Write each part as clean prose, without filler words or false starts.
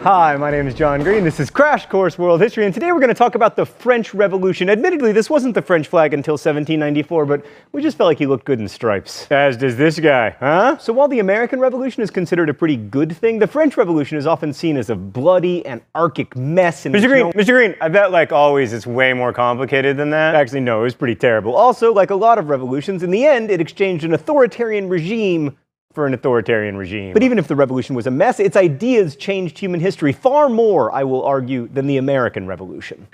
Hi, my name is John Green. This is Crash Course World History, and today we're going to talk about the French Revolution. Admittedly, this wasn't the French flag until 1794, but we just felt like he looked good in stripes. As does this guy, huh? So while the American Revolution is considered a pretty good thing, the French Revolution is often seen as a bloody, anarchic mess. And Mr. Green, I bet like always it's way more complicated than that. Actually, no, it was pretty terrible. Also, like a lot of revolutions, in the end, it exchanged an authoritarian regime for an authoritarian regime. But even if the revolution was a mess, its ideas changed human history far more, I will argue, than the American Revolution.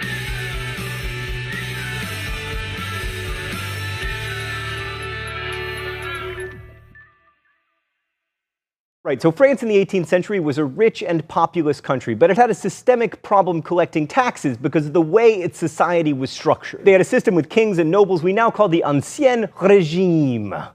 Right, so France in the 18th century was a rich and populous country, but it had a systemic problem collecting taxes because of the way its society was structured. They had a system with kings and nobles we now call the Ancien Régime.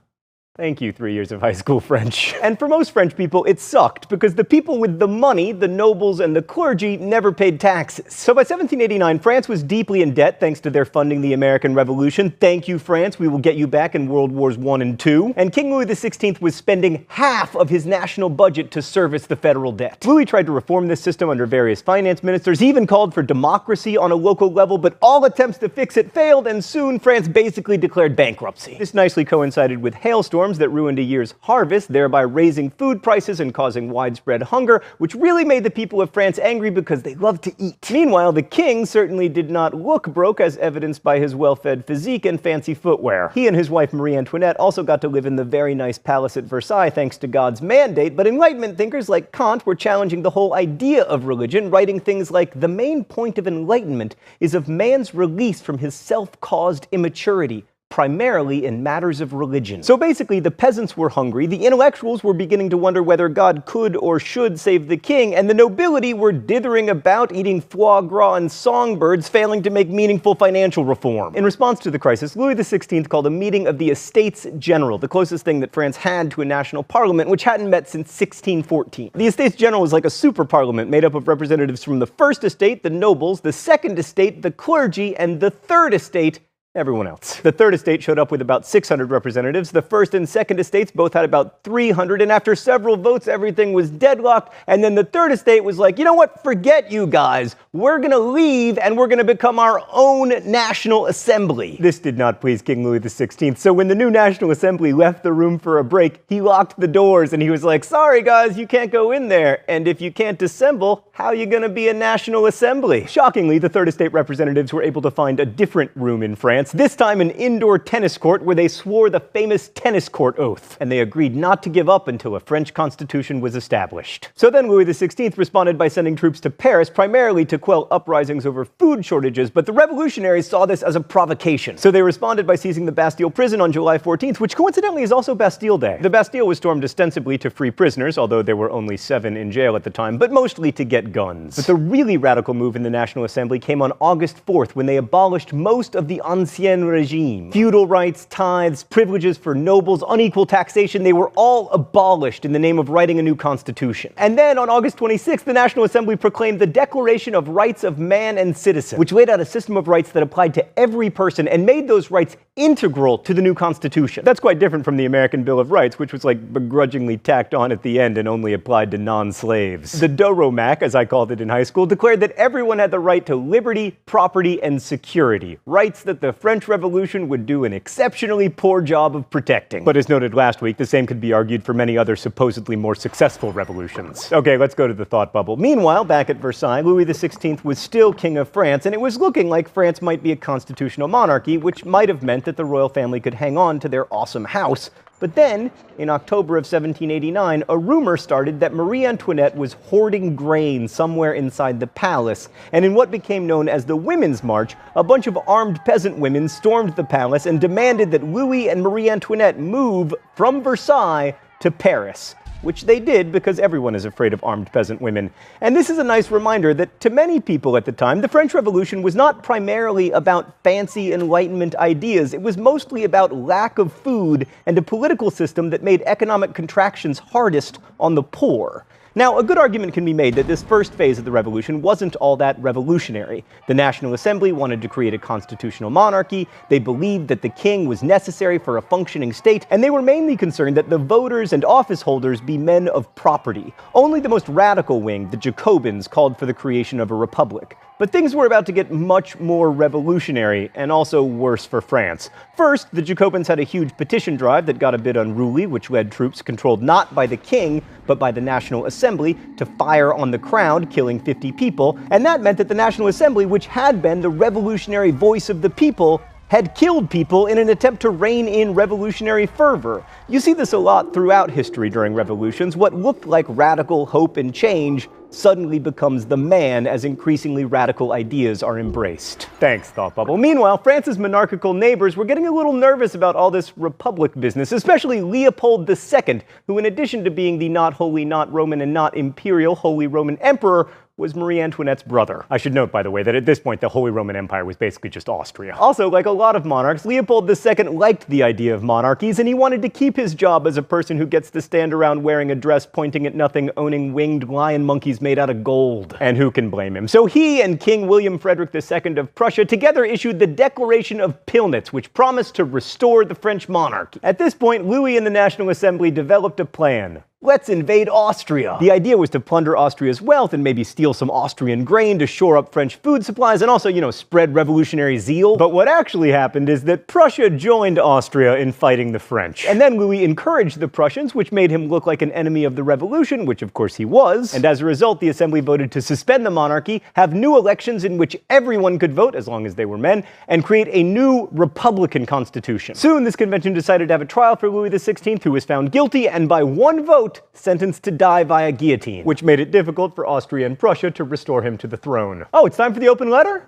Thank you, 3 years of high school French. And for most French people, it sucked because the people with the money, the nobles and the clergy, never paid taxes. So by 1789, France was deeply in debt thanks to their funding the American Revolution. Thank you, France. We will get you back in World Wars I and II. And King Louis XVI was spending half of his national budget to service the federal debt. Louis tried to reform this system under various finance ministers. He even called for democracy on a local level, but all attempts to fix it failed, and soon France basically declared bankruptcy. This nicely coincided with hailstorms that ruined a year's harvest, thereby raising food prices and causing widespread hunger, which really made the people of France angry because they loved to eat. Meanwhile, the king certainly did not look broke, as evidenced by his well-fed physique and fancy footwear. He and his wife Marie Antoinette also got to live in the very nice palace at Versailles thanks to God's mandate, but Enlightenment thinkers like Kant were challenging the whole idea of religion, writing things like, "The main point of enlightenment is of man's release from his self-caused immaturity, primarily in matters of religion." So basically, the peasants were hungry, the intellectuals were beginning to wonder whether God could or should save the king, and the nobility were dithering about, eating foie gras and songbirds, failing to make meaningful financial reform. In response to the crisis, Louis XVI called a meeting of the Estates General, the closest thing that France had to a national parliament, which hadn't met since 1614. The Estates General was like a super parliament made up of representatives from the first estate, the nobles, the second estate, the clergy, and the third estate, everyone else. The third estate showed up with about 600 representatives. The first and second estates both had about 300, and after several votes, everything was deadlocked. And then the third estate was like, you know what, forget you guys. We're gonna leave and we're gonna become our own National Assembly. This did not please King Louis XVI, so when the new National Assembly left the room for a break, he locked the doors and he was like, sorry guys, you can't go in there. And if you can't assemble, how are you gonna be a National Assembly? Shockingly, the third estate representatives were able to find a different room in France, this time an indoor tennis court where they swore the famous tennis court oath, and they agreed not to give up until a French constitution was established. So then Louis XVI responded by sending troops to Paris, primarily to quell uprisings over food shortages, but the revolutionaries saw this as a provocation. So they responded by seizing the Bastille prison on July 14th, which coincidentally is also Bastille Day. The Bastille was stormed ostensibly to free prisoners, although there were only 7 in jail at the time, but mostly to get guns. But the really radical move in the National Assembly came on August 4th, when they abolished most of the Ancien Régime. Feudal rights, tithes, privileges for nobles, unequal taxation, they were all abolished in the name of writing a new constitution. And then on August 26th, the National Assembly proclaimed the Declaration of Rights of Man and Citizen, which laid out a system of rights that applied to every person and made those rights integral to the new constitution. That's quite different from the American Bill of Rights, which was like begrudgingly tacked on at the end and only applied to non-slaves. The Doromac, as I called it in high school, declared that everyone had the right to liberty, property, and security, rights that the French Revolution would do an exceptionally poor job of protecting. But as noted last week, the same could be argued for many other supposedly more successful revolutions. Okay, let's go to the thought bubble. Meanwhile, back at Versailles, Louis XVI was still King of France, and it was looking like France might be a constitutional monarchy, which might have meant that the royal family could hang on to their awesome house. But then, in October of 1789, a rumor started that Marie Antoinette was hoarding grain somewhere inside the palace, and in what became known as the Women's March, a bunch of armed peasant women stormed the palace and demanded that Louis and Marie Antoinette move from Versailles to Paris, which they did because everyone is afraid of armed peasant women. And this is a nice reminder that to many people at the time, the French Revolution was not primarily about fancy Enlightenment ideas. It was mostly about lack of food and a political system that made economic contractions hardest on the poor. Now, a good argument can be made that this first phase of the revolution wasn't all that revolutionary. The National Assembly wanted to create a constitutional monarchy, they believed that the king was necessary for a functioning state, and they were mainly concerned that the voters and office holders be men of property. Only the most radical wing, the Jacobins, called for the creation of a republic. But things were about to get much more revolutionary, and also worse for France. First, the Jacobins had a huge petition drive that got a bit unruly, which led troops controlled not by the king, but by the National Assembly, to fire on the crowd, killing 50 people, and that meant that the National Assembly, which had been the revolutionary voice of the people, had killed people in an attempt to rein in revolutionary fervor. You see this a lot throughout history during revolutions. What looked like radical hope and change suddenly becomes the man as increasingly radical ideas are embraced. Thanks, Thought Bubble. Meanwhile, France's monarchical neighbors were getting a little nervous about all this republic business, especially Leopold II, who in addition to being the not holy, not Roman, and not imperial Holy Roman Emperor, was Marie Antoinette's brother. I should note, by the way, that at this point the Holy Roman Empire was basically just Austria. Also, like a lot of monarchs, Leopold II liked the idea of monarchies, and he wanted to keep his job as a person who gets to stand around wearing a dress pointing at nothing, owning winged lion monkeys made out of gold. And who can blame him? So he and King William Frederick II of Prussia together issued the Declaration of Pillnitz, which promised to restore the French monarchy. At this point, Louis and the National Assembly developed a plan. Let's invade Austria. The idea was to plunder Austria's wealth and maybe steal some Austrian grain to shore up French food supplies and also, spread revolutionary zeal. But what actually happened is that Prussia joined Austria in fighting the French. And then Louis encouraged the Prussians, which made him look like an enemy of the revolution, which of course he was. And as a result, the assembly voted to suspend the monarchy, have new elections in which everyone could vote, as long as they were men, and create a new republican constitution. Soon, this convention decided to have a trial for Louis XVI, who was found guilty, and by one vote, sentenced to die via guillotine, which made it difficult for Austria and Prussia to restore him to the throne. Oh, it's time for the open letter?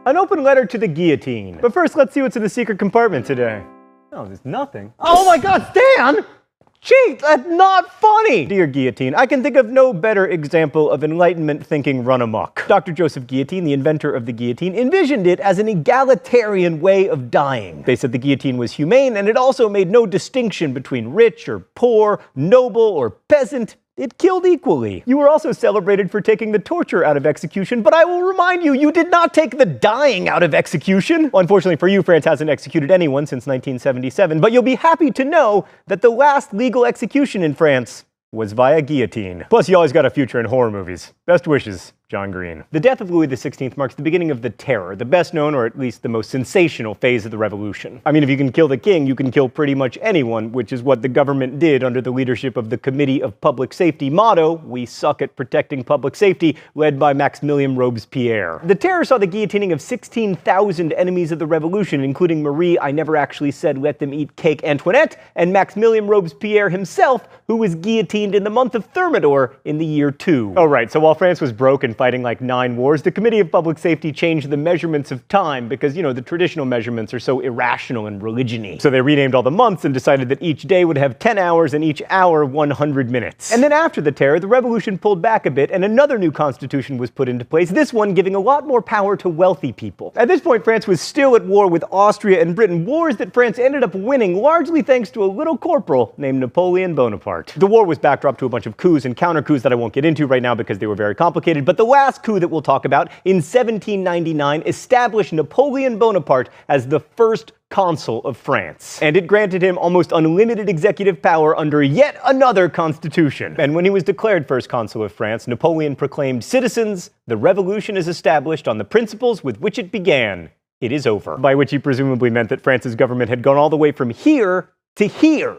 An open letter to the guillotine. But first, let's see what's in the secret compartment today. Oh, there's nothing. Oh my God, Stan! Gee, that's not funny! Dear Guillotine, I can think of no better example of Enlightenment thinking run amok. Dr. Joseph Guillotine, the inventor of the guillotine, envisioned it as an egalitarian way of dying. They said the guillotine was humane, and it also made no distinction between rich or poor, noble or peasant. It killed equally. You were also celebrated for taking the torture out of execution, but I will remind you, you did not take the dying out of execution. Well, unfortunately for you, France hasn't executed anyone since 1977, but you'll be happy to know that the last legal execution in France was via guillotine. Plus, you always got a future in horror movies. Best wishes, John Green. The death of Louis XVI marks the beginning of the Terror, the best known, or at least the most sensational phase of the revolution. I mean, if you can kill the king, you can kill pretty much anyone, which is what the government did under the leadership of the Committee of Public Safety motto, "We suck at protecting public safety," led by Maximilien Robespierre. The Terror saw the guillotining of 16,000 enemies of the revolution, including Marie, I never actually said let them eat cake, Antoinette, and Maximilien Robespierre himself, who was guillotined in the month of Thermidor in the year 2. Oh right, so while France was broke and fighting like 9 wars, the Committee of Public Safety changed the measurements of time because, the traditional measurements are so irrational and religion-y. So they renamed all the months and decided that each day would have 10 hours and each hour 100 minutes. And then after the Terror, the revolution pulled back a bit and another new constitution was put into place, this one giving a lot more power to wealthy people. At this point, France was still at war with Austria and Britain, wars that France ended up winning largely thanks to a little corporal named Napoleon Bonaparte. The war was backdrop to a bunch of coups and counter-coups that I won't get into right now because they were very complicated, but the last coup that we'll talk about in 1799 established Napoleon Bonaparte as the first consul of France. And it granted him almost unlimited executive power under yet another constitution. And when he was declared first consul of France, Napoleon proclaimed, "Citizens, the revolution is established on the principles with which it began. It is over." By which he presumably meant that France's government had gone all the way from here to here.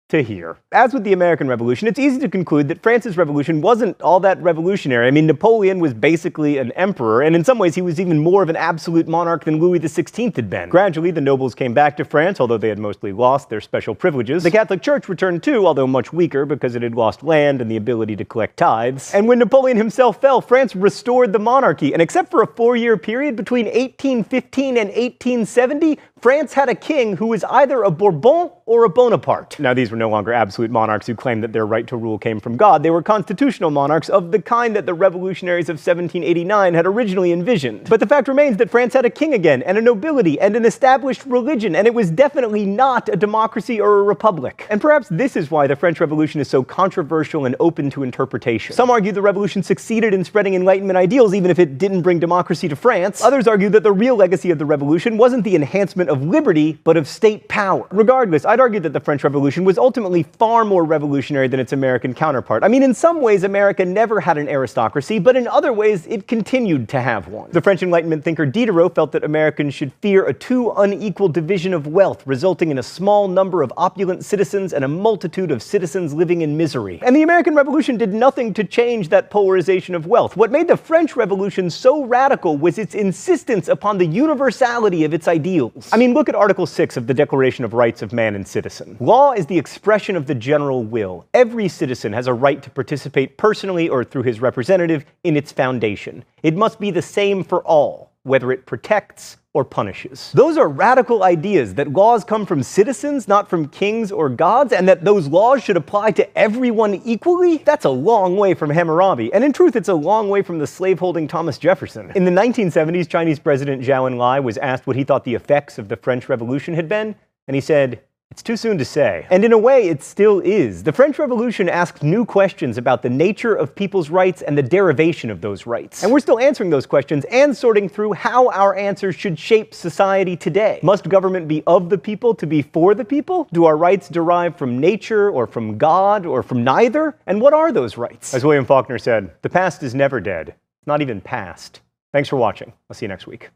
To here. As with the American Revolution, it's easy to conclude that France's revolution wasn't all that revolutionary. I mean, Napoleon was basically an emperor, and in some ways he was even more of an absolute monarch than Louis XVI had been. Gradually, the nobles came back to France, although they had mostly lost their special privileges. The Catholic Church returned too, although much weaker because it had lost land and the ability to collect tithes. And when Napoleon himself fell, France restored the monarchy, and except for a 4-year period between 1815 and 1870, France had a king who was either a Bourbon or a Bonaparte. Now, these were no longer absolute monarchs who claimed that their right to rule came from God. They were constitutional monarchs of the kind that the revolutionaries of 1789 had originally envisioned. But the fact remains that France had a king again, and a nobility, and an established religion, and it was definitely not a democracy or a republic. And perhaps this is why the French Revolution is so controversial and open to interpretation. Some argue the revolution succeeded in spreading Enlightenment ideals even if it didn't bring democracy to France. Others argue that the real legacy of the revolution wasn't the enhancement of liberty, but of state power. Regardless, I'd argue that the French Revolution was ultimately far more revolutionary than its American counterpart. I mean, in some ways, America never had an aristocracy, but in other ways, it continued to have one. The French Enlightenment thinker Diderot felt that Americans should fear a too unequal division of wealth, resulting in a small number of opulent citizens and a multitude of citizens living in misery. And the American Revolution did nothing to change that polarization of wealth. What made the French Revolution so radical was its insistence upon the universality of its ideals. I mean, look at Article 6 of the Declaration of Rights of Man and Citizen. Law is the expression of the general will. Every citizen has a right to participate personally or through his representative in its foundation. It must be the same for all, whether it protects or punishes. Those are radical ideas, that laws come from citizens, not from kings or gods, and that those laws should apply to everyone equally? That's a long way from Hammurabi, and in truth, it's a long way from the slaveholding Thomas Jefferson. In the 1970s, Chinese President Zhou Enlai was asked what he thought the effects of the French Revolution had been, and he said, "It's too soon to say." And in a way, it still is. The French Revolution asked new questions about the nature of people's rights and the derivation of those rights. And we're still answering those questions and sorting through how our answers should shape society today. Must government be of the people to be for the people? Do our rights derive from nature or from God or from neither? And what are those rights? As William Faulkner said, the past is never dead, not even past. Thanks for watching. I'll see you next week.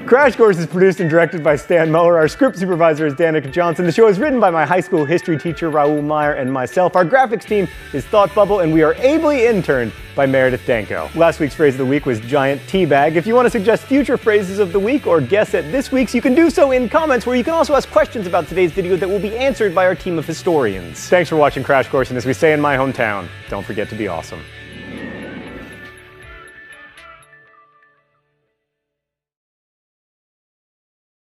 Crash Course is produced and directed by Stan Muller. Our script supervisor is Danica Johnson. The show is written by my high school history teacher, Raoul Meyer, and myself. Our graphics team is Thought Bubble, and we are ably interned by Meredith Danko. Last week's phrase of the week was giant teabag. If you want to suggest future phrases of the week or guess at this week's, you can do so in comments, where you can also ask questions about today's video that will be answered by our team of historians. Thanks for watching Crash Course, and as we say in my hometown, don't forget to be awesome.